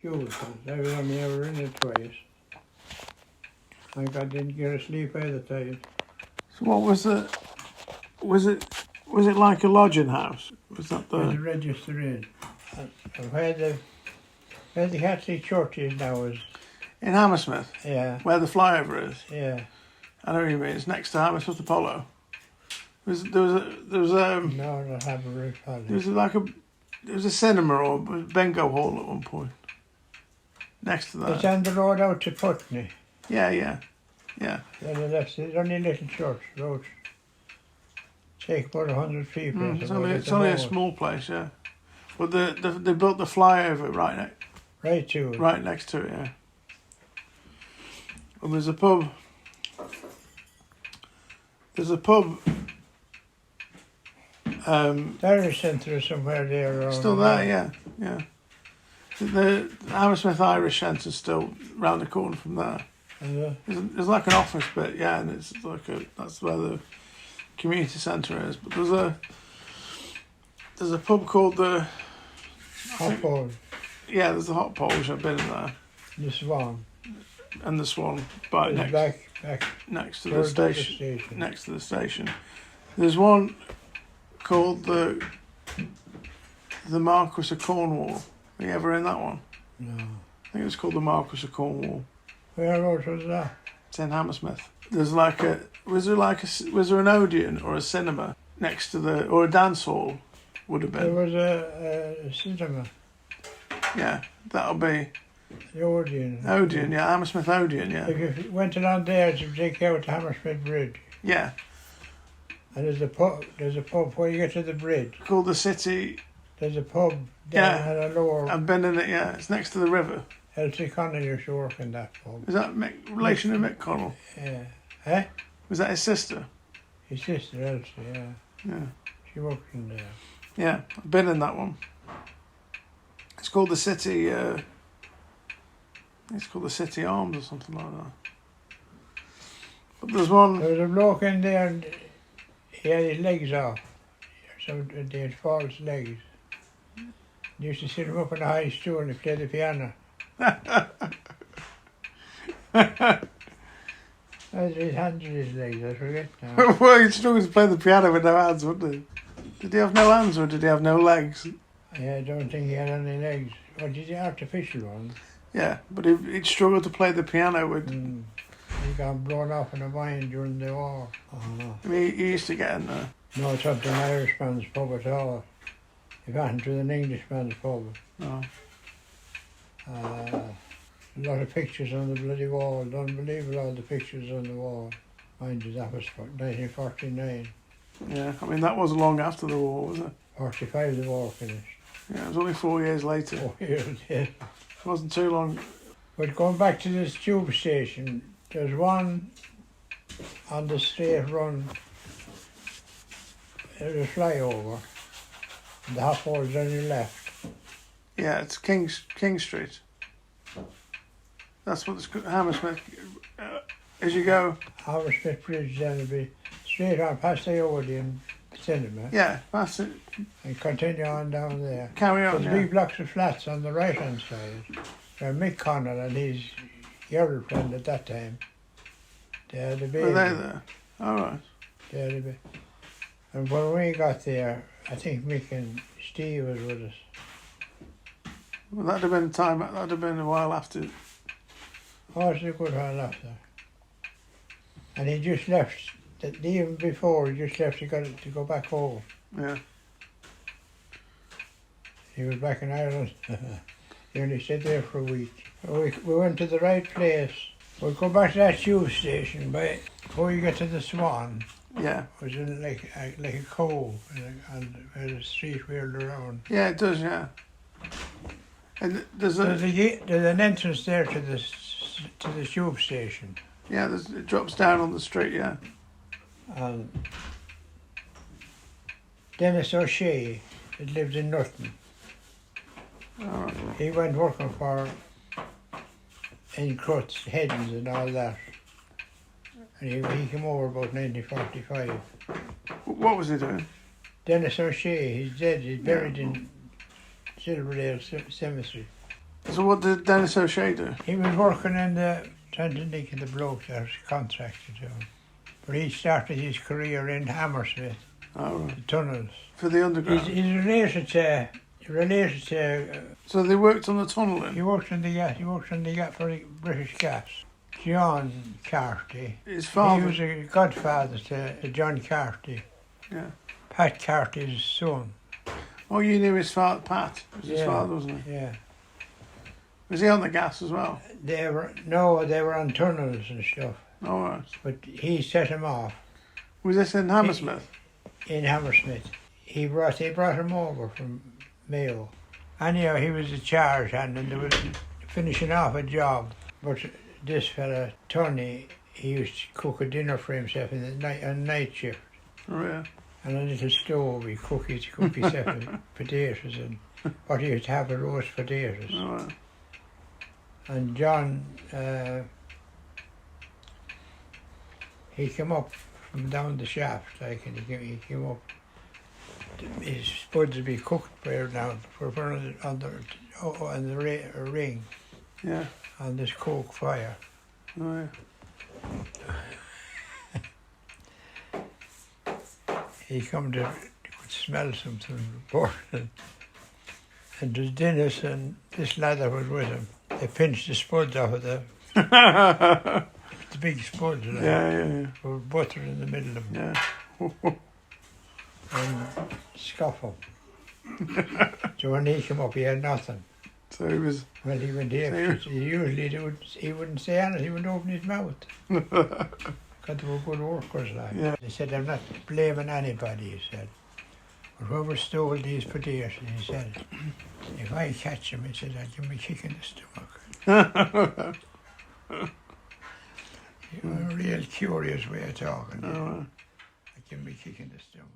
Huge. I was only ever in it twice. I didn't get to sleep either time. So what was it? Was it like a lodging house? Was that It was the registered in. And where the Catholic church is now is, in Hammersmith, yeah, where the flyover is? yeah. I know what you mean. It's next to Hammersmith Apollo. There was No, not Hammersmith Apollo. there was a cinema or a bingo hall at one point. Next to It's that. on the road out to Putney. Yeah. Then it's only a little church. Road. Take about 100 people. It's only a small place, yeah. But they built the flyover Right to it. right next to it, yeah. And there's a pub. Irish Centre somewhere there. Around Still there, yeah. The Hammersmith Irish Centre's still round the corner from there. And, There's like an office bit, yeah, and it's like that's where the community centre is. But there's a pub called the Hot Bowl, yeah, there's the Hot Pole, which I've been in there, the Swan. and the Swan right It's back next to the towards station. Next to the station. There's one called the Marquis of Cornwall. Are you ever in that one? No. I think it's called the Marquis of Cornwall. Whereabouts was that? It's in Hammersmith. There's was there an Odeon or a cinema next to or a dance hall would have There been. was a cinema, Yeah, that'll be the Odeon. Odeon, yeah, Hammersmith Odeon, yeah. If you went along there to take out to Hammersmith Bridge, Yeah, and there's a pub where you get to the bridge. called the City. There's a pub down Yeah. at a lower. I've been in it, yeah. It's next to the river. Elsie Connell used to work in that pub. Is that relation of Mick Connell? Yeah. Eh? Was that his sister? His sister Elsie, yeah. Yeah. She worked in there. Yeah, I've been in that one. It's called the City. It's called the City Arms or something like that. But there's one. There was a bloke in there and he had his legs off. So they had false legs. They used to sit him up on a high stool and play the piano. His hands and his legs, I forget now. Well, he'd struggle to play the piano with no hands, wouldn't he? Did he have no hands or did he have no legs? Yeah, I don't think he had any legs. Well, did he artificial ones? Yeah, but he'd struggle to play the piano with. He got blown off in a mine during the war. I mean, he used to get in there. No, it's not an Irishman's pub at all. It wasn't to an Englishman's pub. No. A lot of pictures on the bloody wall. Unbelievable, all the pictures on the wall. Mind you, that was 1949. Yeah, I mean, that wasn't long after the war, was it? 45 the war finished. Yeah, it was only 4 years later. 4 years, yeah. It wasn't too long. But going back to this tube station, there's one on the straight run. There's a flyover. And the hot board's on your left. Yeah, it's King Street. That's what it's Hammersmith. As you go. Hammersmith Bridge, then it'll be straight on past the Odeon cinema. Yeah, that's it. And continue on down there. Carry on. There's big blocks of flats on the right hand side. Where Mick Connell and his girlfriend at that time, they had a baby. Were they there? All right. They had a baby. And when we got there, I think Mick and Steve was with us. Well, that'd have been time. That'd have been a while after. Oh, it's a good while after. And he just left, even before, he just left to go back home. Yeah. He was back in Ireland. He only stayed there for a week. We went to the right place. We'll go back to that tube station, but before you get to the Swan, Yeah. it was in like a cove, and the street wheeled around. Yeah, it does. Yeah. And there's an entrance there to the tube station. Yeah, it drops down on the street. Yeah. And Dennis O'Shea, that lived in Norton. All right. He went working for in Crutz, Heddens and all that. And he came over about 1945. What was he doing? Dennis O'Shea, he's dead. He's buried in Silverdale Cemetery. So what did Dennis O'Shea do? He was working in the trying to nick the bloke that was contracted to him. But he started his career in Hammersmith, Oh, right. the tunnels. For the underground. He's related to. So they worked on the tunnel then? He worked in the gas. He worked in the gas for the British Gas. John Carty. His father? He was a godfather to John Carty. Yeah. Pat Carty's son. Oh, you knew his father, Pat. Was his father, wasn't he? Yeah. Was he on the gas as well? They were on tunnels and stuff. Oh, right. But he set him off Was this in Hammersmith? in Hammersmith. They brought him over from Mayo. Anyhow, he was a charge hand and they were finishing off a job. But this fella, Tony, he used to cook a dinner for himself in the night on night shift. Oh, yeah. And a little stove, he cook himself potatoes and what he used to have a roast potatoes. Oh, right. And John, he came up from down the shaft, like, and he came up. His spuds would be cooked there now for on the ring, Yeah. on this coke fire. Oh, yeah. He come to could smell something important. And there's Dennis and this lad that was with him. They pinched the spuds off of the big spuds. Like, Yeah. with butter in the middle of them. Yeah. And scuff him. So when he came up, he had nothing. So he was... Well, he went here. Usually he wouldn't say anything. He wouldn't open his mouth. Because they were good workers, like. Yeah. He said, I'm not blaming anybody, he said. But whoever stole these potatoes, he said, if I catch him, he said, I'll give him a kick in the stomach. A real curious way of talking. Oh, I'll give him a kick in the stomach.